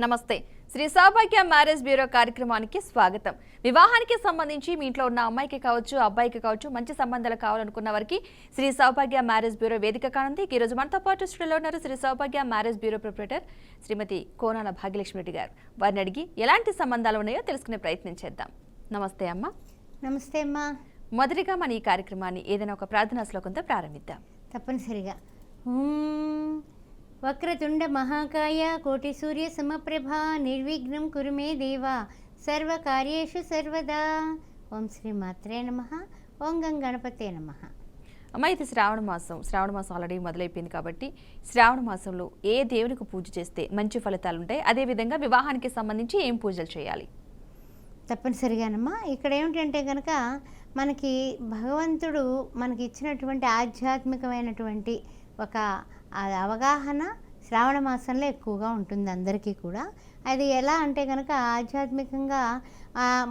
నమస్తే. శ్రీ సౌభాగ్య marriage bureau కార్యక్రమానికి స్వాగతం. వివాహానికి సంబంధించి మీ ఇంట్లో ఉన్న అమ్మాయికి కావచ్చు, అబ్బాయికి కావచ్చు, మంచి సంబంధాలు కావాలనుకున్న వారికి శ్రీ సౌభాగ్య మ్యారేజ్ బ్యూరో వేదిక కానుంది. ఈ రోజు మనతో పాటు స్టూడియోలో ఉన్నారు శ్రీ సౌభాగ్య మ్యారేజ్ బ్యూరో ప్రొప్రైటర్ శ్రీమతి కోనాల భాగ్యలక్ష్మి రెడ్డి గారు. వారిని అడిగి ఎలాంటి సంబంధాలు ఉన్నాయో తెలుసుకునే ప్రయత్నం చేద్దాం. నమస్తే అమ్మ. నమస్తే అమ్మా. మొదటిగా మన ఈ కార్యక్రమాన్ని ఏదైనా ఒక ప్రార్థనా శ్లోకంతో ప్రారంభిద్దాం. తప్పనిసరిగా. వక్రతుండ మహాకాయ కోటి సూర్య సమప్రభ నిర్విఘ్నం కురు మే దేవా సర్వకార్యేషు సర్వదా. ఓం శ్రీ మాత్రే నమః. ఓం గం గణపతే నమః. అమ్మ, ఇది శ్రావణ మాసం ఆల్రెడీ మొదలైపోయింది కాబట్టి శ్రావణ మాసంలో ఏ దేవునికి పూజ చేస్తే మంచి ఫలితాలు ఉంటాయి, అదేవిధంగా వివాహానికి సంబంధించి ఏం పూజలు చేయాలి? తప్పనిసరిగానమ్మా. ఇక్కడ ఏమిటంటే కనుక మనకి భగవంతుడు మనకి ఇచ్చినటువంటి ఆధ్యాత్మికమైనటువంటి ఒక అవగాహన శ్రావణ మాసంలో ఎక్కువగా ఉంటుంది అందరికీ కూడా. అది ఎలా అంటే కనుక ఆధ్యాత్మికంగా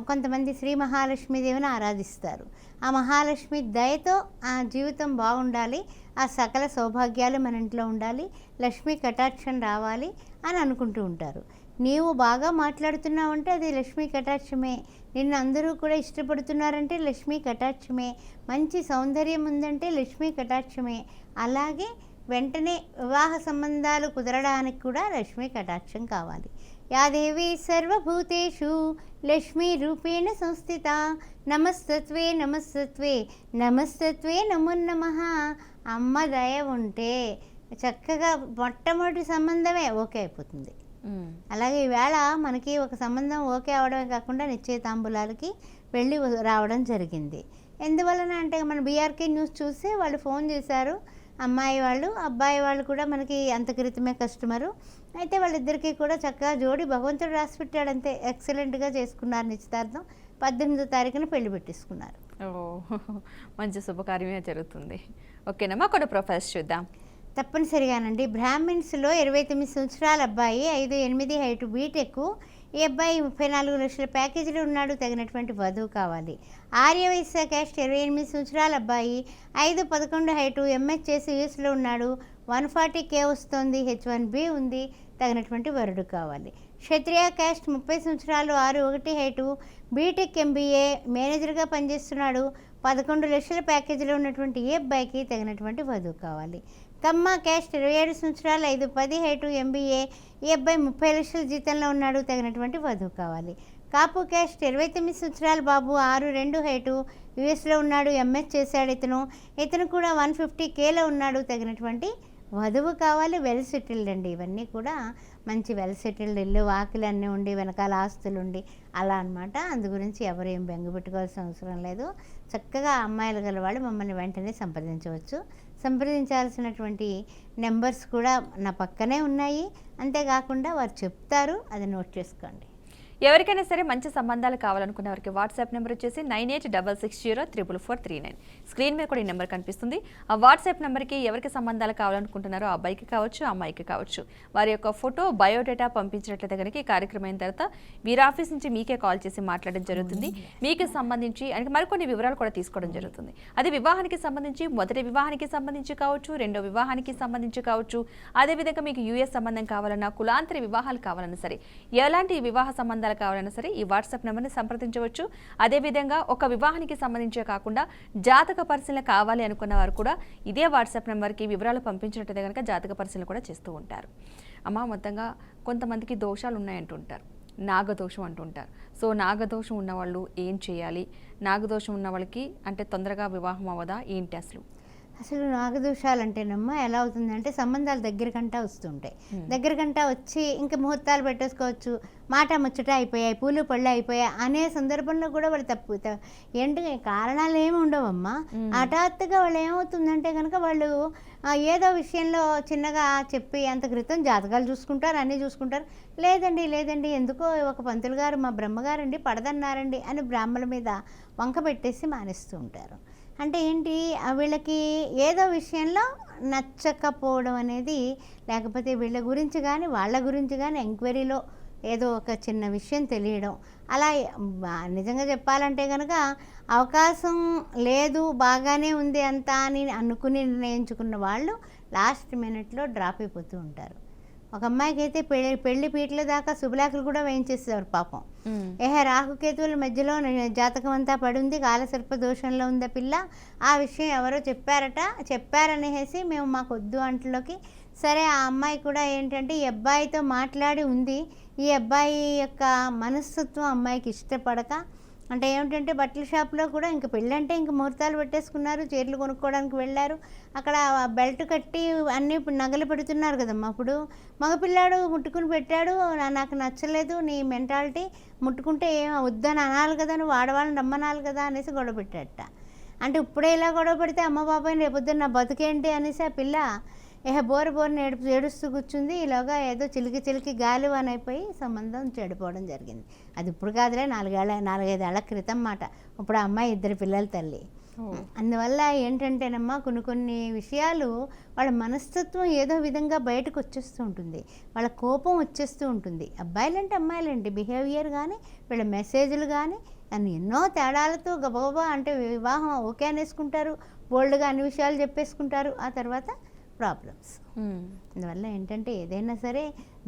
కొంతమంది శ్రీ మహాలక్ష్మీదేవిని ఆరాధిస్తారు. ఆ మహాలక్ష్మి దయతో ఆ జీవితం బాగుండాలి, ఆ సకల సౌభాగ్యాలు మన ఇంట్లో ఉండాలి, లక్ష్మీ కటాక్షం రావాలి అని అనుకుంటూ ఉంటారు. నీవు బాగా మాట్లాడుతున్నావంటే అది లక్ష్మీ కటాక్షమే, నిన్ను అందరూ కూడా ఇష్టపడుతున్నారంటే లక్ష్మీ కటాక్షమే, మంచి సౌందర్యం ఉందంటే లక్ష్మీ కటాక్షమే. అలాగే వెంటనే వివాహ సంబంధాలు కుదరడానికి కూడా లక్ష్మీ కటాక్షం కావాలి. యాదేవి సర్వభూతేషు లక్ష్మీ రూపేణ సంస్థిత నమస్తత్వే నమస్తత్వే నమస్తత్వే నమో నమః. అమ్మ దయ ఉంటే చక్కగా మొట్టమొదటి సంబంధమే ఓకే అయిపోతుంది. అలాగే ఈవేళ మనకి ఒక సంబంధం ఓకే అవడమే కాకుండా నిశ్చయితాంబులాలకి వెళ్ళి రావడం జరిగింది. ఎందువలన అంటే మన బీఆర్కే న్యూస్ చూసి వాళ్ళు ఫోన్ చేశారు. అమ్మాయి వాళ్ళు అబ్బాయి వాళ్ళు కూడా మనకి అంత క్రితమే కస్టమరు. అయితే వాళ్ళిద్దరికీ కూడా చక్కగా జోడి భగవంతుడు రాసి పెట్టాడు, అంతే ఎక్సలెంట్గా చేసుకున్నారు. నిశ్చితార్థం 18వ తారీఖున పెళ్లి పెట్టేసుకున్నారు. మంచి శుభకార్యమే జరుగుతుంది. ఓకేనమ్మా, కొన్ని ప్రొఫైల్స్ చూద్దాం. తప్పనిసరిగానండి. బ్రాహ్మిన్స్లో 29 సంవత్సరాల అబ్బాయి, 5'8" హైటు, బీటెక్. ఈ అబ్బాయి 34 లక్షల ప్యాకేజీలో ఉన్నాడు. తగినటువంటి వధువు కావాలి. ఆర్యవైశ్య క్యాస్ట్ 28 సంవత్సరాల అబ్బాయి, 5'11" హైటు, ఎంఎస్ చేసి యూఎస్లో ఉన్నాడు. 140K వస్తుంది. H1B ఉంది. తగినటువంటి వరుడు కావాలి. క్షత్రియ క్యాస్ట్ 30 సంవత్సరాలు, 6'1" హైటు, బీటెక్ MBA, మేనేజర్గా పనిచేస్తున్నాడు. 11 లక్షల ప్యాకేజీలో ఉన్నటువంటి ఈ అబ్బాయికి తగినటువంటి వధువు కావాలి. కమ్మ క్యాస్ట్ 27 సంవత్సరాలు, 5'10" హైటు, MBA, ఈ అబ్బాయి 30 లక్షల జీతంలో ఉన్నాడు. తగినటువంటి వధువు కావాలి. కాపు క్యాస్ట్ 29 సంవత్సరాల బాబు, 6'2" హైటు, యూఎస్లో ఉన్నాడు. ఎంఎస్ చేశాడు. ఇతను కూడా 150Kలో ఉన్నాడు. తగినటువంటి వధువు కావాలి. వెల్ సెటిల్డ్ అండి. ఇవన్నీ కూడా మంచి వెల్ సెటిల్డ్, ఇల్లు వాకిలు అన్నీ ఉండి వెనకాల ఆస్తులు ఉండి అలా అనమాట. అందు గురించి ఎవరు ఏం బెంగ పెట్టుకోవాల్సిన అవసరం లేదు. చక్కగా అమ్మాయిలు గల వాళ్ళు మమ్మల్ని వెంటనే సంప్రదించవచ్చు. సంప్రదించాల్సినటువంటి నెంబర్స్ కూడా నా పక్కనే ఉన్నాయి. అంతేకాకుండా వారు చెప్తారు, అది నోట్ చేసుకోండి. ఎవరికైనా సరే మంచి సంబంధాలు కావాలనుకున్న వారికి వాట్సాప్ నెంబర్ వచ్చేసి 9866044439. స్క్రీన్ మీద కూడా ఈ నెంబర్ కనిపిస్తుంది. ఆ వాట్సాప్ నెంబర్కి ఎవరికి సంబంధాలు కావాలనుకుంటున్నారో ఆ అబ్బాయికి కావచ్చు, అమ్మాయికి కావచ్చు, వారి యొక్క ఫోటో, బయోడేటా పంపించినట్లయితే కనుక ఈ కార్యక్రమం అయిన తర్వాత వీరి ఆఫీస్ నుంచి మీకే కాల్ చేసి మాట్లాడడం జరుగుతుంది. మీకు సంబంధించి అంటే మరికొన్ని వివరాలు కూడా తీసుకోవడం జరుగుతుంది. అది వివాహానికి సంబంధించి, మొదటి వివాహానికి సంబంధించి కావచ్చు, రెండో వివాహానికి సంబంధించి కావచ్చు, అదేవిధంగా మీకు యూఎస్ సంబంధం కావాలన్నా, కులాంతర వివాహాలు కావాలన్నా సరే, ఎలాంటి వివాహ సంబంధాలు కావాలన్నా సరే ఈ వాట్సాప్ నెంబర్ని సంప్రదించవచ్చు. అదేవిధంగా ఒక వివాహానికి సంబంధించే కాకుండా జాతక పరిశీలన కావాలి అనుకున్న వారు కూడా ఇదే వాట్సాప్ నెంబర్కి వివరాలు పంపించినట్లయితే కనుక జాతక పరిశీలన కూడా చేస్తూ ఉంటారు. అమ్మ, మొత్తంగా కొంతమందికి దోషాలు ఉన్నాయంటుంటారు, నాగదోషం అంటుంటారు. సో నాగదోషం ఉన్నవాళ్ళు ఏం చేయాలి? నాగదోషం ఉన్న వాళ్ళకి అంటే తొందరగా వివాహం అవ్వదా ఏంటి అసలు? అసలు నాగదోషాలు అంటేనమ్మా ఎలా అవుతుందంటే సంబంధాలు దగ్గరకంటా వస్తుంటాయి. దగ్గరకంటా వచ్చి ఇంకా ముహూర్తాలు పెట్టేసుకోవచ్చు, మాట ముచ్చట అయిపోయాయి, పూలు పళ్ళు అయిపోయాయి అనే సందర్భంలో కూడా వాళ్ళు ఏంటి కారణాలు ఏమి ఉండవమ్మా. హఠాత్తుగా వాళ్ళు ఏమవుతుందంటే కనుక వాళ్ళు ఏదో విషయంలో చిన్నగా చెప్పి అంత క్రితం జాతకాలు చూసుకుంటారు, అన్నీ చూసుకుంటారు. లేదండి ఎందుకో ఒక పంతులు గారు మా బ్రహ్మగారండి పడదన్నారండి అని బ్రాహ్మణుల మీద వంక పెట్టేసి మానేస్తూ ఉంటారు. అంటే ఏంటి, వీళ్ళకి ఏదో విషయంలో నచ్చకపోవడం అనేది, లేకపోతే వీళ్ళ గురించి కానీ వాళ్ళ గురించి కానీ ఎంక్వైరీలో ఏదో ఒక చిన్న విషయం తెలియడం, అలా నిజంగా చెప్పాలంటే కనుక అవకాశం లేదు, బాగానే ఉంది అంతా అని అనుకుని నిర్ణయించుకున్న వాళ్ళు లాస్ట్ మినిట్లో డ్రాప్ అయిపోతూ ఉంటారు. ఒక అమ్మాయికి అయితే పెళ్లి పీటల దాకా శుభలేఖలు కూడా వేయించేసేవారు పాపం. రాహుకేతువుల మధ్యలో జాతకం అంతా పడింది, కాలసర్ప దోషంలో ఉంది ఆ పిల్ల. ఆ విషయం ఎవరో చెప్పారనేసి మేము మాకు వద్దు అంట్లోకి సరే ఆ అమ్మాయి కూడా ఏంటంటే ఈ అబ్బాయితో మాట్లాడి ఉంది. ఈ అబ్బాయి యొక్క మనస్తత్వం అమ్మాయికి ఇష్టపడక, అంటే ఏమిటంటే బట్టల షాప్లో కూడా ఇంక పెళ్ళంటే ఇంక ముహూర్తాలు పెట్టేసుకున్నారు, చీరలు కొనుక్కోవడానికి వెళ్ళారు. అక్కడ బెల్ట్ కట్టి అన్నీ నగలు పెడుతున్నారు కదమ్మా. అప్పుడు మగపిల్లాడు ముట్టుకుని పెట్టాడు, నాకు నచ్చలేదు నీ మెంటాలిటీ, ముట్టుకుంటే ఏం వద్దని అనాలి కదా, నువ్వు ఆడవాళ్ళని రమ్మనాలి కదా అనేసి గొడవ పెట్టాడట. అంటే ఇప్పుడే ఇలా గొడవ పెడితే అమ్మ బాబాయ్ రేపొద్దున నా బతుకేంటి అనేసి ఆ పిల్ల బోరని ఏడుస్తూ కూర్చుంది. ఈలోగా ఏదో చిలికి గాలివాన్ అయిపోయి సంబంధం చెడిపోవడం జరిగింది. అది ఇప్పుడు కాదులే, 4-5 ఏళ్ల క్రితం మాట. ఇప్పుడు ఆ అమ్మాయి 2 పిల్లల తల్లి. అందువల్ల ఏంటంటేనమ్మా కొన్ని విషయాలు వాళ్ళ మనస్తత్వం ఏదో విధంగా బయటకు వచ్చేస్తూ ఉంటుంది, వాళ్ళ కోపం వచ్చేస్తూ ఉంటుంది. అబ్బాయిలంటే అమ్మాయిలంటే బిహేవియర్ కానీ వీళ్ళ మెసేజ్లు కానీ అని ఎన్నో తేడాలతో గబగబా అంటే వివాహం ఓకే అనేసుకుంటారు, బోల్డ్గా అన్ని విషయాలు చెప్పేసుకుంటారు, ఆ తర్వాత ప్రాబ్లమ్స్. అందువల్ల ఏంటంటే ఏదైనా సరే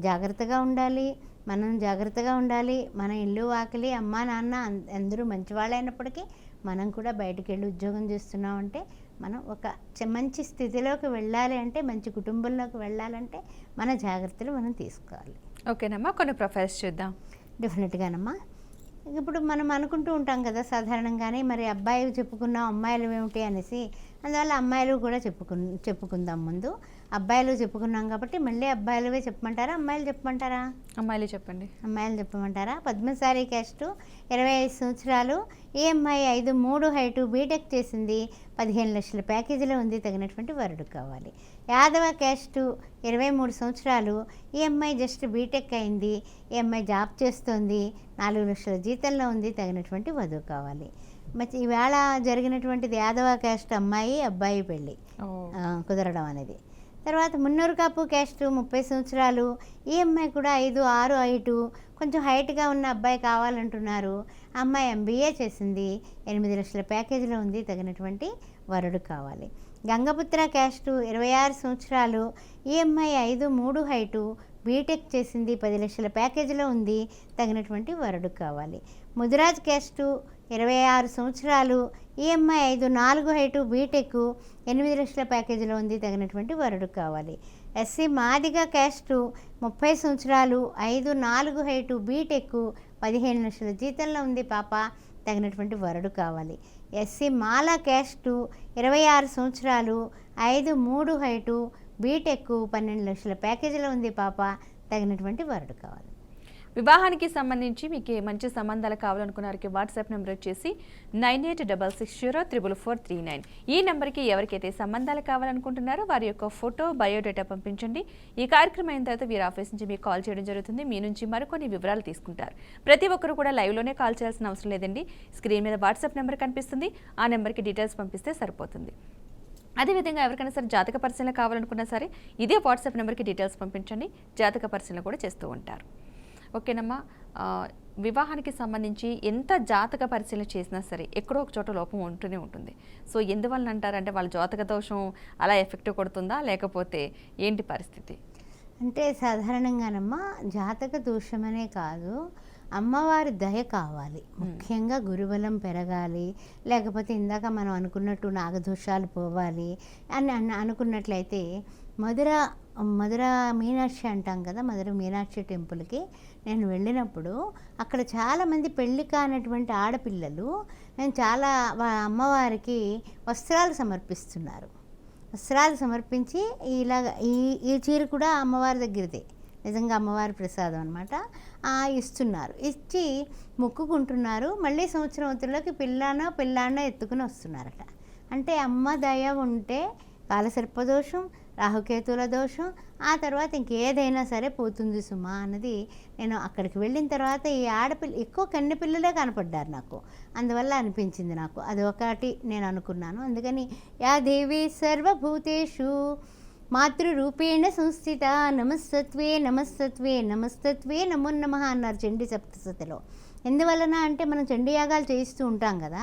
జాగ్రత్తగా ఉండాలి, మనం జాగ్రత్తగా ఉండాలి. మన ఇల్లు వాకిలి అమ్మా నాన్న అందరూ మంచివాళ్ళైనప్పటికీ మనం కూడా బయటికి వెళ్ళి ఉద్యోగం చేస్తున్నామంటే మనం ఒక మంచి స్థితిలోకి వెళ్ళాలి అంటే, మంచి కుటుంబంలోకి వెళ్ళాలంటే మన జాగ్రత్తలు మనం తీసుకోవాలి. ఓకేనమ్మా, కొన్ని ప్రొఫైల్స్ చూద్దాం. డెఫినెట్గానమ్మా. ఇప్పుడు మనం అనుకుంటూ ఉంటాం కదా సాధారణంగానే, మరి అబ్బాయిలు చెప్పుకున్నాం అమ్మాయిలు ఏమిటి అనేసి. అందువల్ల అమ్మాయిలు కూడా చెప్పుకుందాం. ముందు అబ్బాయిలు చెప్పుకున్నాం కాబట్టి మళ్ళీ అబ్బాయిలవే చెప్పమంటారా అమ్మాయిలు చెప్పమంటారా? అమ్మాయిలు చెప్పండి. అమ్మాయిలు చెప్పమంటారా? పద్మశాలి క్యాస్టు, 25 సంవత్సరాలు, EMI 5'3" హైటు, బీటెక్ చేసింది, 15 లక్షల ప్యాకేజీలో ఉంది, తగినటువంటి వరుడు కావాలి. యాదవ క్యాస్టు, 23 సంవత్సరాలు, EMI జస్ట్ బీటెక్ అయింది, EMI జాబ్ చేస్తోంది, 4 లక్షల జీతంలో ఉంది, తగినటువంటి వధువు కావాలి. మరి ఈవేళ జరిగినటువంటిది యాదవ క్యాస్ట్ అమ్మాయి అబ్బాయి పెళ్ళి కుదరడం అనేది. తర్వాత మున్నూరు కాపు క్యాస్ట్, 30 సంవత్సరాలు, EMI కూడా 5'6" హైటు, కొంచెం హైట్గా ఉన్న అబ్బాయి కావాలంటున్నారు. అమ్మాయి MBA చేసింది, 8 లక్షల ప్యాకేజీలో ఉంది, తగినటువంటి వరుడు కావాలి. గంగపుత్ర క్యాస్టు, 26 సంవత్సరాలు, EMI 5'3" హైటు, బీటెక్ చేసింది, 10 లక్షల ప్యాకేజీలో ఉంది, తగినటువంటి వరుడు కావాలి. ముదిరాజ్ క్యాస్టు, 26 సంవత్సరాలు, EMI 5'4" హైటు, బీటెక్, 8 లక్షల ప్యాకేజీలో ఉంది, తగినటువంటి వరుడు కావాలి. SC మాదిగ క్యాస్టు, 30 సంవత్సరాలు, 5'4" హైటు, బీటెక్, 15 లక్షల జీతంలో ఉంది పాప, తగినటువంటి వరుడు కావాలి. SC మాల క్యాస్టు, 26 సంవత్సరాలు, 5'3" హైటు, బీటెక్, 12 లక్షల ప్యాకేజీలో ఉంది పాప, తగినటువంటి వరుడు కావాలి. వివాహానికి సంబంధించి మీకు మంచి సంబంధాలు కావాలనుకున్నారికి వాట్సాప్ నెంబర్ వచ్చేసి 9866044439. ఈ నెంబర్కి ఎవరికైతే సంబంధాలు కావాలనుకుంటున్నారో వారి యొక్క ఫోటో బయోడేటా పంపించండి. ఈ కార్యక్రమం అయిన తర్వాత వీరి ఆఫీస్ నుంచి మీకు కాల్ చేయడం జరుగుతుంది. మీ నుంచి మరికొన్ని వివరాలు తీసుకుంటారు. ప్రతి ఒక్కరు కూడా లైవ్లోనే కాల్ చేయాల్సిన అవసరం లేదండి. స్క్రీన్ మీద వాట్సాప్ నెంబర్ కనిపిస్తుంది, ఆ నెంబర్కి డీటెయిల్స్ పంపిస్తే సరిపోతుంది. అదేవిధంగా ఎవరికైనా సరే జాతక పరిశీలన కావాలనుకున్నా సరే ఇదే వాట్సాప్ నెంబర్కి డీటెయిల్స్ పంపించండి, జాతక పరిశీలన కూడా చేస్తూ ఉంటారు. ఓకేనమ్మా, వివాహానికి సంబంధించి ఎంత జాతక పరిశీలన చేసినా సరే ఎక్కడో ఒక చోట లోపం ఉంటూనే ఉంటుంది. సో ఎందువల్ల అంటారంటే వాళ్ళ జాతక దోషం అలా ఎఫెక్ట్ కొడుతుందా, లేకపోతే ఏంటి పరిస్థితి? అంటే సాధారణంగానమ్మా జాతక దోషమనే కాదు, అమ్మవారి దయ కావాలి. ముఖ్యంగా గురుబలం పెరగాలి, లేకపోతే ఇందాక మనం అనుకున్నట్టు నాగదోషాలు పోవాలి అని అనుకున్నట్లయితే మధుర మీనాక్షి అంటాం కదా, మధుర మీనాక్షి టెంపుల్కి నేను వెళ్ళినప్పుడు అక్కడ చాలామంది పెళ్లి కానటువంటి ఆడపిల్లలు చాలా అమ్మవారికి వస్త్రాలు సమర్పిస్తున్నారు. వస్త్రాలు సమర్పించి ఈ చీర కూడా అమ్మవారి దగ్గరదే, నిజంగా అమ్మవారి ప్రసాదం అనమాట, ఇస్తున్నారు. ఇచ్చి మొక్కుకుంటున్నారు. మళ్ళీ సంవత్సరంలోకి పిల్లానో ఎత్తుకుని వస్తున్నారట. అంటే అమ్మ దయ ఉంటే కాలసర్పదోషం, రాహుకేతుల దోషం, ఆ తర్వాత ఇంకేదైనా సరే పోతుంది సుమా అన్నది నేను అక్కడికి వెళ్ళిన తర్వాత ఈ ఆడపిల్ల ఎక్కువ కన్నె పిల్లలే కనపడ్డారు నాకు. అందువల్ల అనిపించింది నాకు, అది ఒకటి నేను అనుకున్నాను. అందుకని యా దేవి సర్వభూతేషు మాతృరూపేణ సంస్థిత నమస్తత్వే నమస్తత్వే నమస్తత్వే నమో నమః అన్నారు చండీ సప్తశతిలో. ఎందువలన అంటే మనం చండీ యాగాలు చేయిస్తూ ఉంటాం కదా,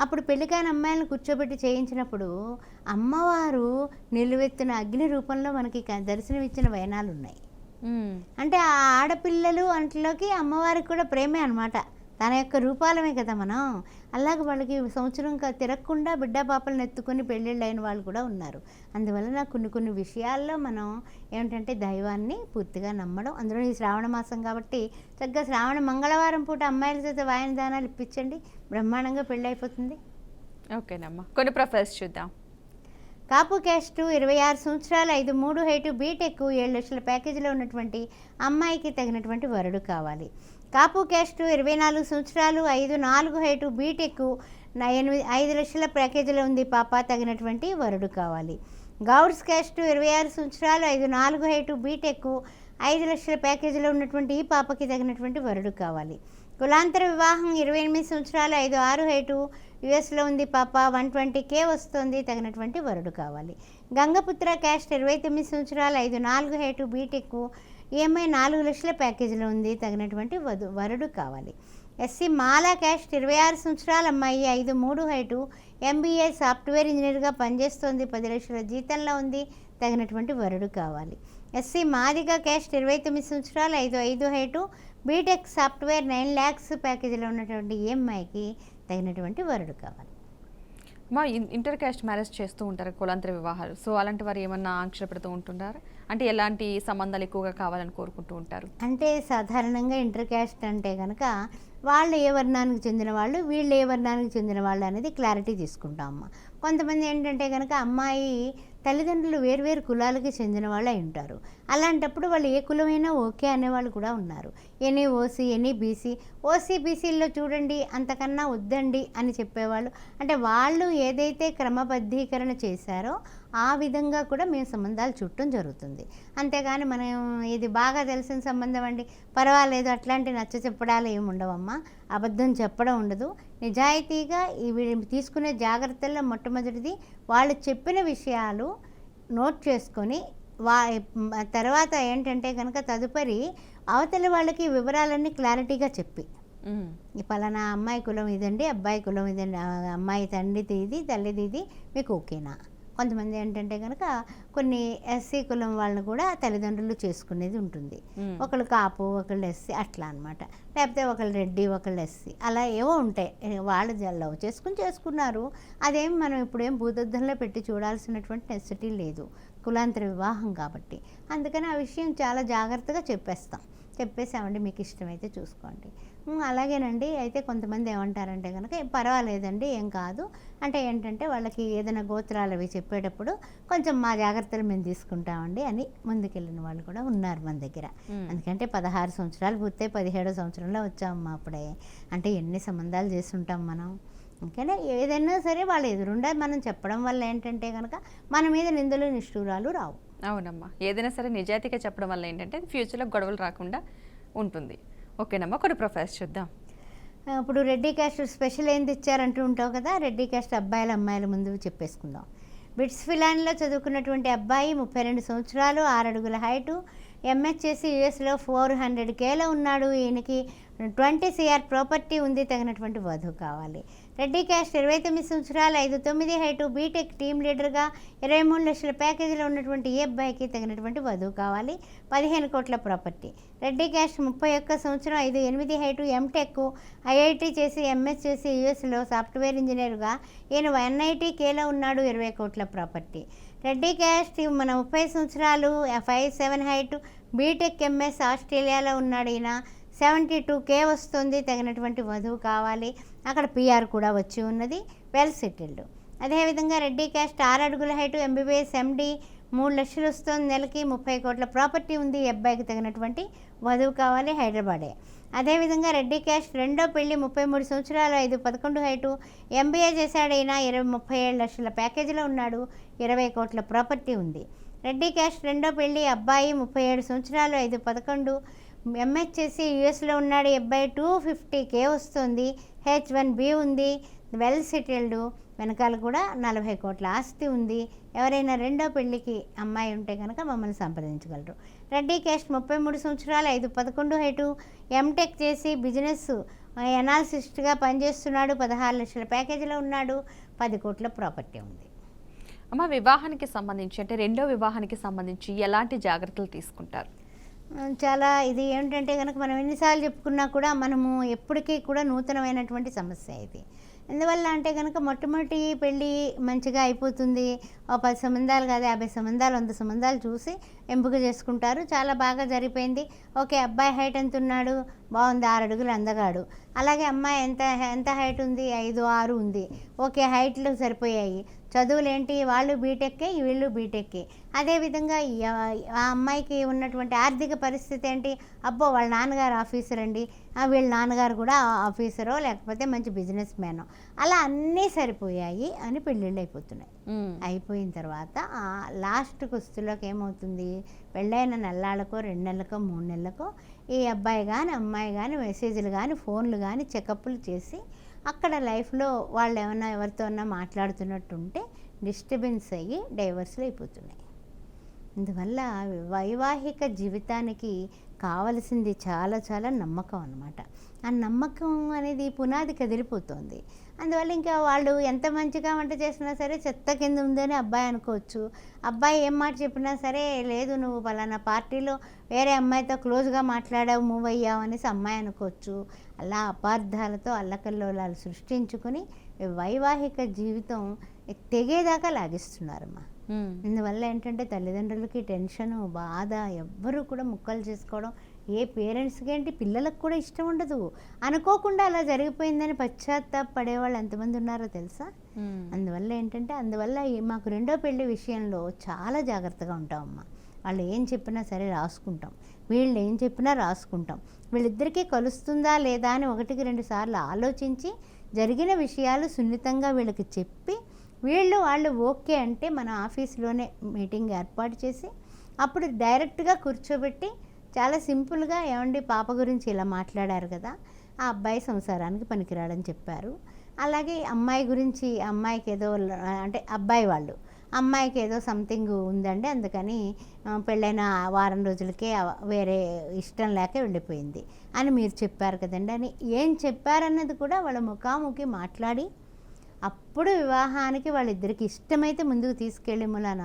అప్పుడు పెళ్ళికాని అమ్మాయిలను కూర్చోబెట్టి చేయించినప్పుడు అమ్మవారు నిలువెత్తిన అగ్ని రూపంలో మనకి దర్శనమిచ్చిన వైనాలు ఉన్నాయి. అంటే ఆ ఆడపిల్లలు అంట్లోకి అమ్మవారికి కూడా ప్రేమే అనమాట. తన యొక్క రూపాలమే కదా మనం. అలాగే వాళ్ళకి సంవత్సరం తిరగకుండా బిడ్డ పాపలను ఎత్తుకొని పెళ్ళిళ్ళు అయిన వాళ్ళు కూడా ఉన్నారు. అందువలన కొన్ని విషయాల్లో మనం ఏమిటంటే దైవాన్ని పూర్తిగా నమ్మడం. అందులో ఈ శ్రావణ మాసం కాబట్టి చక్కగా శ్రావణ మంగళవారం పూట అమ్మాయిల చేత వాయన దానాలు ఇప్పించండి, బ్రహ్మాండంగా పెళ్ళి అయిపోతుంది. ఓకేనమ్మా, కొన్ని ప్రొఫైల్స్ చూద్దాం. కాపు క్యాస్ట్ 26 సంవత్సరాలు, 5'3" హైట్, బీటెక్, 7 లక్షల ప్యాకేజీలో ఉన్నటువంటి అమ్మాయికి తగినటువంటి వరుడు కావాలి. కాపు క్యాస్ట్ 24 సంవత్సరాలు, 5'4" హైట్, బీటెక్, 5 లక్షల ప్యాకేజీలో ఉంది పాప, తగినటువంటి వరుడు కావాలి. గౌడ్స్ క్యాస్ట్ 26 సంవత్సరాలు, 5'4" హైట్, బీటెక్, 5 లక్షల ప్యాకేజీలో ఉన్నటువంటి ఈ పాపకి తగినటువంటి వరుడు కావాలి. కులాంతర వివాహం 28 సంవత్సరాలు, 5'6" హైటు, యుఎస్లో ఉంది పాప, 120K వస్తుంది, తగినటువంటి వరుడు కావాలి. గంగపుత్ర క్యాస్ట్ 29 సంవత్సరాలు, 5'4" హైటు, బీటెక్, ఈఎంఐ 4 లక్షల ప్యాకేజీలో ఉంది, తగినటువంటి వరుడు కావాలి. ఎస్సీ మాలా క్యాస్ట్ 26 సంవత్సరాల అమ్మాయి, 5'3" హైటు, MBA సాఫ్ట్వేర్ ఇంజనీర్గా పనిచేస్తోంది, 10 లక్షల జీతంలో ఉంది, తగినటువంటి వరుడు కావాలి. ఎస్సీ మాదిగ క్యాస్ట్ 29 సంవత్సరాలు, 5'5" హైటు, బీటెక్ సాఫ్ట్వేర్ 9 lakhs ప్యాకేజీలో ఉన్నటువంటి ఈఎంఐకి తగినటువంటి వరుడు కావాలి. మా ఇంటర్ క్యాస్ట్ మ్యారేజ్ చేస్తూ ఉంటారు, కులాంతర వివాహాలు. సో అలాంటి వారు ఏమన్నా ఆంక్షలు పెడుతూ ఉంటుంటారు? అంటే ఎలాంటి సంబంధాలు ఎక్కువగా కావాలని కోరుకుంటూ ఉంటారు? అంటే సాధారణంగా ఇంటర్ క్యాస్ట్ అంటే కనుక వాళ్ళు ఏ వర్ణానికి చెందిన వాళ్ళు, వీళ్ళు ఏ వర్ణానికి చెందిన వాళ్ళు అనేది క్లారిటీ తీసుకుంటాం అమ్మ. కొంతమంది ఏంటంటే కనుక అమ్మాయి తల్లిదండ్రులు వేరువేరు కులాలకి చెందిన వాళ్ళు అయి ఉంటారు. అలాంటప్పుడు వాళ్ళు ఏ కులమైనా ఓకే అనేవాళ్ళు కూడా ఉన్నారు. Any OC, any BC. OC బీసీల్లో చూడండి అంతకన్నా వద్దండి అని చెప్పేవాళ్ళు. అంటే వాళ్ళు ఏదైతే క్రమబద్ధీకరణ చేశారో ఆ విధంగా కూడా మేము సంబంధాలు చూడటం జరుగుతుంది. అంతేగాని మనం ఇది బాగా తెలిసిన సంబంధం అండి, పర్వాలేదు, అట్లాంటి నచ్చ చెప్పడాలు ఏమి ఉండవమ్మా, అబద్ధం చెప్పడం ఉండదు. నిజాయితీగా ఇవి తీసుకునే జాగ్రత్తల్లో మొట్టమొదటిది వాళ్ళు చెప్పిన విషయాలు నోట్ చేసుకొని తర్వాత ఏంటంటే కనుక తదుపరి అవతలి వాళ్ళకి వివరాలన్నీ క్లారిటీగా చెప్పి, ఈ పలానా అమ్మాయి కులం ఇదండి, అబ్బాయి కులం ఇదండి, అమ్మాయి తండ్రిది ఇది, తల్లిది ఇది, మీకు ఓకేనా? కొంతమంది ఏంటంటే కనుక కొన్ని ఎస్సీ కులం వాళ్ళని కూడా తల్లిదండ్రులు చేసుకునేది ఉంటుంది. ఒకళ్ళు కాపు, ఒకళ్ళు ఎస్సీ, అట్లా అనమాట. లేకపోతే ఒకళ్ళు రెడ్డి, ఒకళ్ళు ఎస్సీ, అలా ఏవో ఉంటాయి. వాళ్ళు లవ్ చేసుకున్నారు. అదేం మనం ఇప్పుడేం భూతద్దంలో పెట్టి చూడాల్సినటువంటి నెసెసిటీ లేదు, కులాంతర వివాహం కాబట్టి. అందుకని ఆ విషయం చాలా జాగ్రత్తగా చెప్పేసామండి, మీకు ఇష్టమైతే చూసుకోండి. అలాగేనండి. అయితే కొంతమంది ఏమంటారంటే కనుక పర్వాలేదండి, ఏం కాదు అంటే ఏంటంటే వాళ్ళకి ఏదైనా గోత్రాలు అవి చెప్పేటప్పుడు కొంచెం మా జాగ్రత్తలు మేము తీసుకుంటామండి అని ముందుకెళ్ళిన వాళ్ళు కూడా ఉన్నారు మన దగ్గర. ఎందుకంటే 16 సంవత్సరాలు పూర్తయి 17వ సంవత్సరంలో వచ్చామమ్మా అప్పుడే. అంటే ఎన్ని సంబంధాలు చేస్తుంటాం మనం. ఇంకనే ఏదైనా సరే వాళ్ళ ఎదురుండా మనం చెప్పడం వల్ల ఏంటంటే కనుక మన మీద నిందలు నిష్ఠూరాలు రావు. అవునమ్మా, ఏదైనా సరే నిజాయితీగా చెప్పడం వల్ల ఏంటంటే ఫ్యూచర్లో గొడవలు రాకుండా ఉంటుంది. ఓకేనమ్మా, కొన్ని ప్రొఫైల్స్ చూద్దాం. ఇప్పుడు రెడ్డి క్యాస్ట్ స్పెషల్ ఏంది ఇచ్చారంటూ ఉంటావు కదా, రెడ్డి క్యాస్ట్ అబ్బాయిలు అమ్మాయిల ముందు చెప్పేసుకుందాం. బిట్స్ ఫిలాన్లో చదువుకున్నటువంటి అబ్బాయి, 32 సంవత్సరాలు, 6 అడుగుల హైటు, ఎంఎస్ చేసి యూఎస్లో 400Kలో ఉన్నాడు. ఈయనకి 20 CR ప్రాపర్టీ ఉంది, తగినటువంటి వధువు కావాలి. రెడ్డి క్యాస్ట్ 29 సంవత్సరాలు, 5'9" హైటు, బీటెక్ టీమ్ లీడర్గా 23 లక్షల ప్యాకేజీలో ఉన్నటువంటి ఈ అబ్బాయికి తగినటువంటి వధువు కావాలి. 15 కోట్ల ప్రాపర్టీ. రెడ్డి క్యాస్ట్ 31 సంవత్సరం, 5'8" హైటు, ఎంటెక్, IIT చేసి ఎంఎస్ చేసి యూఎస్లో సాఫ్ట్వేర్ ఇంజనీర్గా ఈయన 180Kలో ఉన్నాడు, 20 కోట్ల ప్రాపర్టీ. రెడ్డి క్యాస్ట్ 30 సంవత్సరాలు, 5'7" హైటు, బీటెక్ ఎంఎస్ ఆస్ట్రేలియాలో ఉన్నాడు. ఈయన 72K వస్తుంది, తగినటువంటి వధువు కావాలి. అక్కడ PR కూడా వచ్చి ఉన్నది, వెల్ సెటిల్డ్. అదేవిధంగా రెడ్డి క్యాస్ట్ 6 అడుగుల హైటు, MBBS MD, 3 లక్షలు వస్తుంది నెలకి, 30 కోట్ల ప్రాపర్టీ ఉంది. ఈ అబ్బాయికి తగినటువంటి వధువు కావాలి, హైదరాబాదే. అదేవిధంగా రెడ్డి క్యాస్ట్ రెండో పెళ్లి, 33 సంవత్సరాలు, 5'11" హైటు, MBA చేశాడు. ఈయన 37 లక్షల ప్యాకేజీలో ఉన్నాడు, 20 కోట్ల ప్రాపర్టీ ఉంది. రెడ్డి క్యాస్ట్ రెండో పెళ్లి, అబ్బాయి 37 సంవత్సరాలు, 5'11", ఎంఎస్ చేసి యూఎస్లో ఉన్నాడు. ఈ అబ్బాయి 250K వస్తుంది, H1B ఉంది, వెల్ సెటిల్డ్. వెనకాల కూడా 40 కోట్ల ఆస్తి ఉంది. ఎవరైనా రెండో పెళ్లికి అమ్మాయి ఉంటే కనుక మమ్మల్ని సంప్రదించగలరు. రెడ్డి క్యాస్ట్ 33 సంవత్సరాలు, 5'11" హైటు, ఎంటెక్ చేసి బిజినెస్ ఎనాలిసిస్ట్గా పనిచేస్తున్నాడు, 16 లక్షల ప్యాకేజీలో ఉన్నాడు, 10 కోట్ల ప్రాపర్టీ ఉంది. అమ్మ, వివాహానికి సంబంధించి అంటే రెండో వివాహానికి సంబంధించి ఎలాంటి జాగ్రత్తలు తీసుకుంటారు? చాలా ఇది ఏంటంటే కనుక మనం ఎన్నిసార్లు చెప్పుకున్నా కూడా మనము ఎప్పటికీ కూడా నూతనమైనటువంటి సమస్య ఇది. ఎందువల్ల అంటే కనుక మొట్టమొదటి పెళ్ళి మంచిగా అయిపోతుంది. ఓ 10 సంబంధాలు కాదు 50 సంబంధాలు 100 సంబంధాలు చూసి ఎంపిక చేసుకుంటారు. చాలా బాగా జరిగిపోయింది. ఓకే, అబ్బాయి హైట్ ఎంత ఉన్నాడు, బాగుంది, 6 అడుగులు అందగాడు. అలాగే అమ్మాయి ఎంత హైట్ ఉంది, 5, 6 ఉంది. ఓకే, హైట్లు సరిపోయాయి. చదువులు ఏంటి, వాళ్ళు బీటెక్కే వీళ్ళు బీటెక్కే. అదేవిధంగా ఆ అమ్మాయికి ఉన్నటువంటి ఆర్థిక పరిస్థితి ఏంటి, అబ్బో వాళ్ళ నాన్నగారు ఆఫీసర్ అండి, వీళ్ళ నాన్నగారు కూడా ఆఫీసరో లేకపోతే మంచి బిజినెస్ మ్యానో, అలా అన్నీ సరిపోయాయి అని పెళ్ళిళ్ళు అయిపోతున్నాయి. అయిపోయిన తర్వాత లాస్ట్ కుస్తులోకి ఏమవుతుంది, పెళ్ళైన నెల్లాళ్ళకో 2 నెలలకో 3 నెలలకో ఈ అబ్బాయి కానీ అమ్మాయి కానీ మెసేజ్లు కానీ ఫోన్లు కానీ చెకప్లు చేసి అక్కడ లైఫ్లో వాళ్ళు ఏమన్నా ఎవరితో మాట్లాడుతున్నట్టుంటే డిస్టర్బెన్స్ అయ్యి డైవర్స్లు అయిపోతున్నాయి. అందువల్ల వైవాహిక జీవితానికి కావలసింది చాలా చాలా నమ్మకం అన్నమాట. ఆ నమ్మకం అనేది పునాది కదిలిపోతుంది. అందువల్ల ఇంకా వాళ్ళు ఎంత మంచిగా వంట చేసినా సరే చెత్త కింద ఉందని అబ్బాయి అనుకోవచ్చు. అబ్బాయి ఏం మాట చెప్పినా సరే, లేదు నువ్వు పలానా పార్టీలో వేరే అమ్మాయితో క్లోజ్గా మాట్లాడావు, మూవ్ అయ్యావు అనేసి అమ్మాయి అనుకోవచ్చు. అలా అపార్థాలతో అల్లకల్లోలాలు సృష్టించుకొని వైవాహిక జీవితం తెగేదాకా లాగిస్తున్నారమ్మా. ఇందువల్ల ఏంటంటే తల్లిదండ్రులకి టెన్షను, బాధ, ఎవ్వరూ కూడా ముక్కలు చేసుకోవడం, ఏ పేరెంట్స్కి ఏంటి పిల్లలకు కూడా ఇష్టం ఉండదు. అనుకోకుండా అలా జరిగిపోయిందని పశ్చాత్తాపడేవాళ్ళు ఎంతమంది ఉన్నారో తెలుసా. అందువల్ల ఏంటంటే మాకు రెండో పెళ్లి విషయంలో చాలా జాగ్రత్తగా ఉంటామమ్మా. వాళ్ళు ఏం చెప్పినా సరే రాసుకుంటాం, వీళ్ళు ఏం చెప్పినా రాసుకుంటాం. వీళ్ళిద్దరికీ కలుస్తుందా లేదా అని 1-2 సార్లు ఆలోచించి జరిగిన విషయాలు సున్నితంగా వీళ్ళకి చెప్పి వాళ్ళు ఓకే అంటే మన ఆఫీస్లోనే మీటింగ్ ఏర్పాటు చేసి అప్పుడు డైరెక్ట్గా కూర్చోబెట్టి చాలా సింపుల్గా, ఏమండి పాప గురించి ఇలా మాట్లాడారు కదా, ఆ అబ్బాయి సంసారానికి పనికిరాడని చెప్పారు. అలాగే అమ్మాయి గురించి, అమ్మాయికి ఏదో అంటే అబ్బాయి వాళ్ళు అమ్మాయికి ఏదో సంథింగ్ ఉందండి, అందుకని పెళ్ళైన వారం రోజులకే వేరే ఇష్టం లేక వెళ్ళిపోయింది అని మీరు చెప్పారు కదండి అని ఏం చెప్పారన్నది కూడా వాళ్ళ ముఖాముఖి మాట్లాడి అప్పుడు వివాహానికి వాళ్ళిద్దరికి ఇష్టమైతే ముందుకు తీసుకెళ్ళే మూలన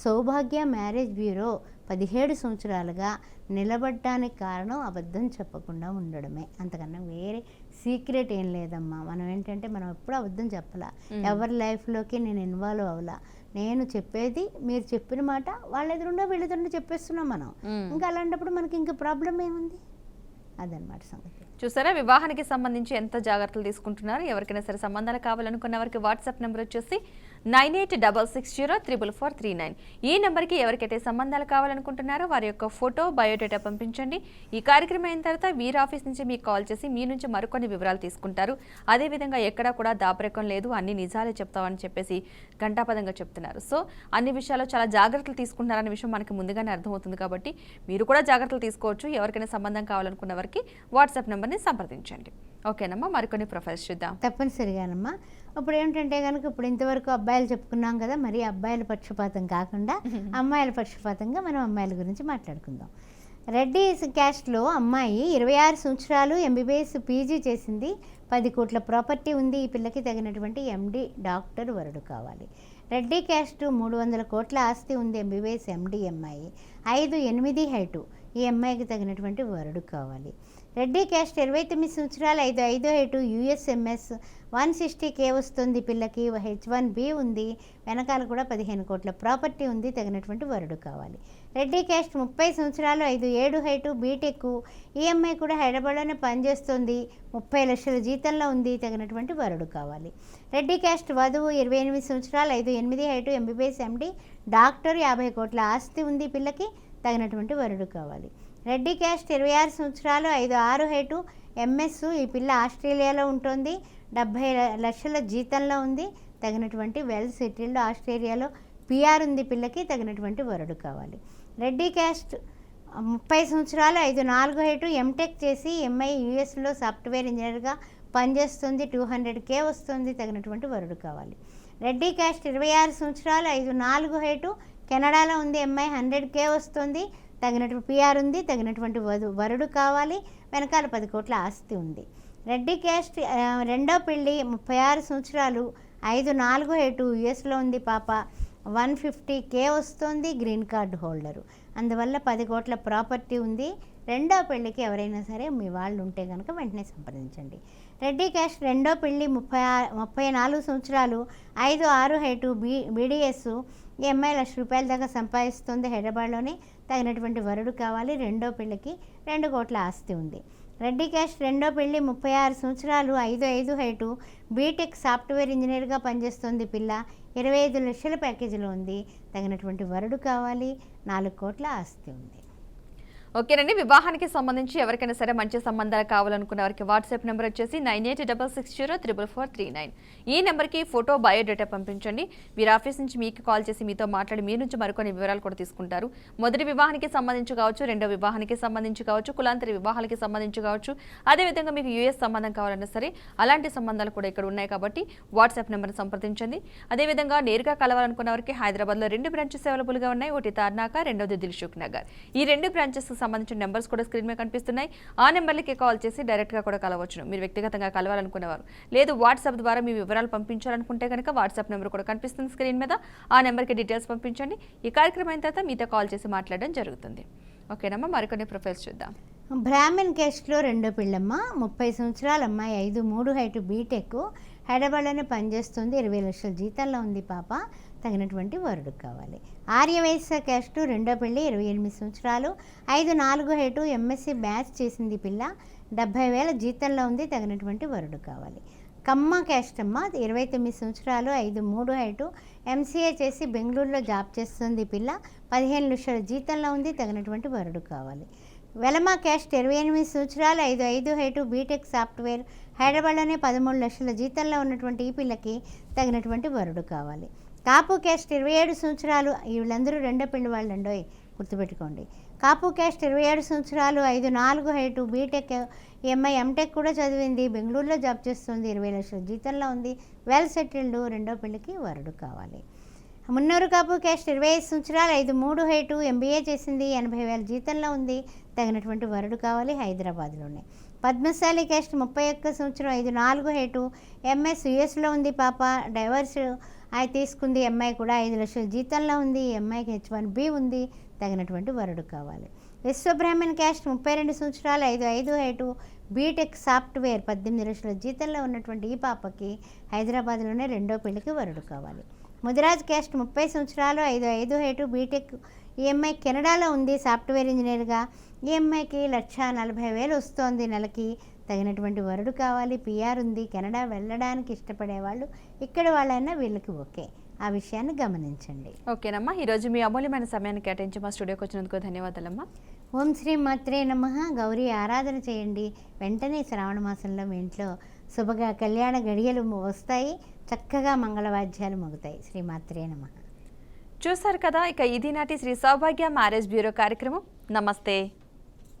సౌభాగ్య మ్యారేజ్ బ్యూరో 17 సంవత్సరాలుగా నిలబడటానికి కారణం అబద్ధం చెప్పకుండా ఉండడమే. అంతకన్నా వేరే సీక్రెట్ ఏం లేదమ్మా. మనం ఏంటంటే మనం ఎప్పుడు అబద్ధం చెప్పలా, ఎవరి లైఫ్లోకి నేను ఇన్వాల్వ్ అవ్వలా. నేను చెప్పేది మీరు చెప్పిన మాట వాళ్ళ ఎదురుండో వీళ్ళ ఎదురుండో చెప్పేస్తున్నాం మనం. ఇంకా అలాంటప్పుడు మనకి ఇంకా ప్రాబ్లం ఏముంది, అదనమాట సంగతి. చూసారా, వివాహానికి సంబంధించి ఎంత జాగ్రత్తలు తీసుకుంటున్నారు. ఎవరికైనా సరే సంబంధాలు కావాలనుకున్న వారికి వాట్సాప్ నెంబర్ వచ్చేసి 9866044439. ఈ నెంబర్కి ఎవరికైతే సంబంధాలు కావాలనుకుంటున్నారో వారి యొక్క ఫోటో, బయోడేటా పంపించండి. ఈ కార్యక్రమం అయిన తర్వాత వీరి ఆఫీస్ నుంచి మీకు కాల్ చేసి మీ నుంచి మరికొన్ని వివరాలు తీసుకుంటారు. అదేవిధంగా ఎక్కడా కూడా దాపరికం లేదు, అన్ని నిజాలే చెప్తామని చెప్పేసి ఘంటాపదంగా చెప్తున్నారు. సో అన్ని విషయాల్లో చాలా జాగ్రత్తలు తీసుకుంటున్నారనే విషయం మనకి ముందుగానే అర్థమవుతుంది. కాబట్టి మీరు కూడా జాగ్రత్తలు తీసుకోవచ్చు. ఎవరికైనా సంబంధం కావాలనుకున్న వారికి వాట్సాప్ నెంబర్ని సంప్రదించండి. ఓకేనమ్మా, మరికొన్ని ప్రొఫైల్స్ చూద్దాం. తప్పనిసరిగానమ్మా. ఇప్పుడు ఏంటంటే కనుక ఇప్పుడు ఇంతవరకు అబ్బాయిలు చెప్పుకున్నాం కదా, మరి అబ్బాయిల పక్షపాతం కాకుండా అమ్మాయిల పక్షపాతంగా మనం అమ్మాయిల గురించి మాట్లాడుకుందాం. రెడ్డి క్యాస్ట్లో అమ్మాయి 26 సంవత్సరాలు MBBS PG చేసింది, 10 కోట్ల ప్రాపర్టీ ఉంది. ఈ పిల్లకి తగినటువంటి MD డాక్టర్ వరుడు కావాలి. రెడ్డి క్యాస్ట్ 300 కోట్ల ఆస్తి ఉంది. MBBS MD అమ్మాయి, 5'8" హైటు. ఈ అమ్మాయికి తగినటువంటి వరుడు కావాలి. రెడ్డి క్యాస్ట్ 29 సంవత్సరాలు, 5'5" హైటు, USMS, 160K వస్తుంది. పిల్లకి H1B ఉంది. వెనకాల కూడా 15 కోట్ల ప్రాపర్టీ ఉంది. తగినటువంటి వరుడు కావాలి. రెడ్డి క్యాస్ట్ 30 సంవత్సరాలు, 5'7" హైటు, బీటెక్. ఈ అమ్మాయి కూడా హైదరాబాద్లోనే పనిచేస్తుంది. 30 లక్షల జీతంలో ఉంది. తగినటువంటి వరుడు కావాలి. రెడ్డి క్యాస్ట్ వధువు 28 సంవత్సరాలు, 5'8" హైటు, MBBS MD డాక్టర్, 50 కోట్ల ఆస్తి ఉంది. పిల్లకి తగినటువంటి వరుడు కావాలి. రెడ్డి క్యాస్ట్ 26 సంవత్సరాలు, 5'6" హైటు, MS. ఈ పిల్ల ఆస్ట్రేలియాలో ఉంటుంది. 70 లక్షల జీతంలో ఉంది. తగినటువంటి వెల్ సెటిల్డ్ ఆస్ట్రేలియాలో PR ఉంది. పిల్లకి తగినటువంటి వరుడు కావాలి. రెడ్డి క్యాస్ట్ 30 సంవత్సరాలు, 5'4" హైటు, MTech చేసి MI USలో సాఫ్ట్వేర్ ఇంజనీర్గా పనిచేస్తుంది. 200K వస్తుంది. తగినటువంటి వరుడు కావాలి. రెడ్డి క్యాస్ట్ 26 సంవత్సరాలు, 5'4" హైటు, కెనడాలో ఉంది. MI 100K వస్తుంది. తగినటువంటి PR ఉంది. తగినటువంటి వరుడు కావాలి. వెనకాల 10 కోట్ల ఆస్తి ఉంది. రెడ్డి క్యాస్ట్ రెండో పెళ్ళి, 36 సంవత్సరాలు, 5'4" హైటు, USలో ఉంది. పాప 150K వస్తుంది. Green card holder. అందువల్ల 10 కోట్ల ప్రాపర్టీ ఉంది. రెండో పెళ్ళికి ఎవరైనా సరే మీ వాళ్ళు ఉంటే కనుక వెంటనే సంప్రదించండి. రెడ్డి క్యాస్ట్ రెండో పెళ్ళి 34 సంవత్సరాలు, 5'6" హైటు, బీడీఎస్, ఈ అమ్మాయి ₹1,00,000 దాకా సంపాదిస్తుంది. హైదరాబాద్లోనే తగినటువంటి వరుడు కావాలి. రెండో పెళ్ళికి 2 కోట్ల ఆస్తి ఉంది. రెడ్డి క్యాస్ట్ రెండో పెళ్ళి 36 సంవత్సరాలు, 5'5" హైటు, బీటెక్ సాఫ్ట్వేర్ ఇంజనీర్గా పనిచేస్తుంది పిల్ల. 25 లక్షల ప్యాకేజీలో ఉంది. తగినటువంటి వరుడు కావాలి. 4 కోట్ల ఆస్తి ఉంది. ఓకేనండి. వివాహానికి సంబంధించి ఎవరికైనా సరే మంచి సంబంధాలు కావాలనుకున్న వారికి వాట్సాప్ నెంబర్ వచ్చేసి 98660439. ఈ నెంబర్కి ఫోటో, బయోడేటా పంపించండి. వీరి ఆఫీస్ నుంచి మీకు కాల్ చేసి మీతో మాట్లాడి మీ నుంచి మరికొన్ని వివరాలు కూడా తీసుకుంటారు. మొదటి వివాహానికి సంబంధించి కావచ్చు, రెండో వివాహానికి సంబంధించి కావచ్చు, కులాంతర వివాహాలకి సంబంధించి కావచ్చు, అదేవిధంగా మీకు యూఎస్ సంబంధం కావాలన్నా సరే అలాంటి సంబంధాలు కూడా ఇక్కడ ఉన్నాయి కాబట్టి వాట్సాప్ నెంబర్ని సంప్రదించండి. అదేవిధంగా నేరుగా కలవాలనుకున్న వారికి హైదరాబాద్లో 2 బ్రాంచెస్ అవైలబుల్గా ఉన్నాయి. ఒకటి తార్నాక, రెండోది దిల్సుఖ్ నగర్. ఈ 2 బ్రాంచెస్ సంబంధించిన నెంబర్స్ కూడా స్క్రీన్ మీద కనిపిస్తున్నాయి. ఆ నెంబర్లకి కాల్ చేసి డైరెక్ట్గా కూడా కలవచ్చును. మీరు వ్యక్తిగతంగా కలవాలనుకునేవారు లేదు వాట్సాప్ ద్వారా మీ వివరాలు పంపించాలనుకుంటే కనుక వాట్సాప్ నెంబర్ కూడా కనిపిస్తుంది స్క్రీన్ మీద. ఆ నెంబర్కి డీటెయిల్స్ పంపించండి. ఈ కార్యక్రమం అయిన తర్వాత మీతో కాల్ చేసి మాట్లాడడం జరుగుతుంది. ఓకేనమ్మా, మరికొన్ని ప్రొఫైల్స్ చూద్దాం. బ్రాహ్మణ్ క్యాస్ట్లో రెండో పిల్లమ్మ, 30 సంవత్సరాల అమ్మాయి, 5'3" హైటు, బీటెక్, హైదరాబాద్లోనే పనిచేస్తుంది. 20 లక్షల జీతంలో ఉంది పాప. తగినటువంటి వరుడు కావాలి. ఆర్యవైశ్య క్యాస్ట్ రెండో పెళ్ళి, 28 సంవత్సరాలు, 5'4" హైటు, ఎంఎస్సీ మ్యాథ్స్ చేసింది పిల్ల. 70,000 జీతంలో ఉంది. తగినటువంటి వరుడు కావాలి. కమ్మ క్యాస్ట్ అమ్మ, 29 సంవత్సరాలు, 5'3" హైటు, ఎంసీఏ చేసి బెంగళూరులో జాబ్ చేస్తుంది పిల్ల. 15 లక్షల జీతంలో ఉంది. తగినటువంటి వరుడు కావాలి. వెలమ క్యాస్ట్ 28 సంవత్సరాలు, 5'5" హైటు, బీటెక్ సాఫ్ట్వేర్, హైదరాబాద్లోనే 13 లక్షల జీతంలో ఉన్నటువంటి ఈ పిల్లకి తగినటువంటి వరుడు కావాలి. కాపు క్యాస్ట్ 27 సంవత్సరాలు, వీళ్ళందరూ రెండో పెళ్లి వాళ్ళండోయ్, గుర్తుపెట్టుకోండి. కాపు క్యాస్ట్ 27 సంవత్సరాలు, 5'4" హైటు, బీటెక్, ఈ అమ్మాయి ఎంటెక్ కూడా చదివింది. బెంగళూరులో జాబ్ చేస్తుంది. 20 లక్షల జీతంలో ఉంది. Well settled. రెండో పెళ్లికి వరుడు కావాలి. మున్నూరు కాపు క్యాస్ట్ 25 సంవత్సరాలు, 5'3" హైటు, ఎంబీఏ చేసింది. 80,000 జీతంలో ఉంది. తగినటువంటి వరుడు కావాలి. హైదరాబాద్లోనే. పద్మశాలి క్యాస్ట్ 31 సంవత్సరం, 5'4" హైటు, ఎంఎస్ యుఎస్లో ఉంది పాప. డైవర్స్ తీసుకుంది. అమ్మాయి కూడా 5 లక్షల జీతంలో ఉంది. అమ్మాయికి H1B ఉంది. తగినటువంటి వరుడు కావాలి. విశ్వబ్రాహ్మణ్ క్యాస్ట్ 32 సంవత్సరాలు, 5'5" హైటు, బీటెక్ సాఫ్ట్వేర్, 18 లక్షల జీతంలో ఉన్నటువంటి ఈ పాపకి హైదరాబాద్లోనే రెండో పెళ్లికి వరుడు కావాలి. ముదిరాజ్ క్యాస్ట్ 30 సంవత్సరాలు, 5'5" హైటు, బీటెక్, ఈ అమ్మాయి కెనడాలో ఉంది సాఫ్ట్వేర్ ఇంజనీర్గా. ఈ అమ్మాయికి 1,40,000 వస్తోంది నెలకి. తగినటువంటి వరుడు కావాలి. పిఆర్ ఉంది. కెనడా వెళ్ళడానికి ఇష్టపడేవాళ్ళు ఇక్కడ వాళ్ళైనా వీళ్ళకి ఓకే. ఆ విషయాన్ని గమనించండి. ఓకేనమ్మా, ఈరోజు మీ అమూల్యమైన సమయాన్ని కేటాయించి మా స్టూడియోకి వచ్చినందుకు ధన్యవాదాలమ్మా. ఓం శ్రీ మాత్రే నమః. గౌరీ ఆరాధన చేయండి. వెంటనే శ్రావణ మాసంలో మీ ఇంట్లో శుభగా కళ్యాణ గడియలు వస్తాయి. చక్కగా మంగళవాద్యాలు మోగుతాయి. శ్రీ మాత్రే నమః. చూసారు కదా, ఇక ఇది నాటి శ్రీ సౌభాగ్య మ్యారేజ్ బ్యూరో కార్యక్రమం. నమస్తే.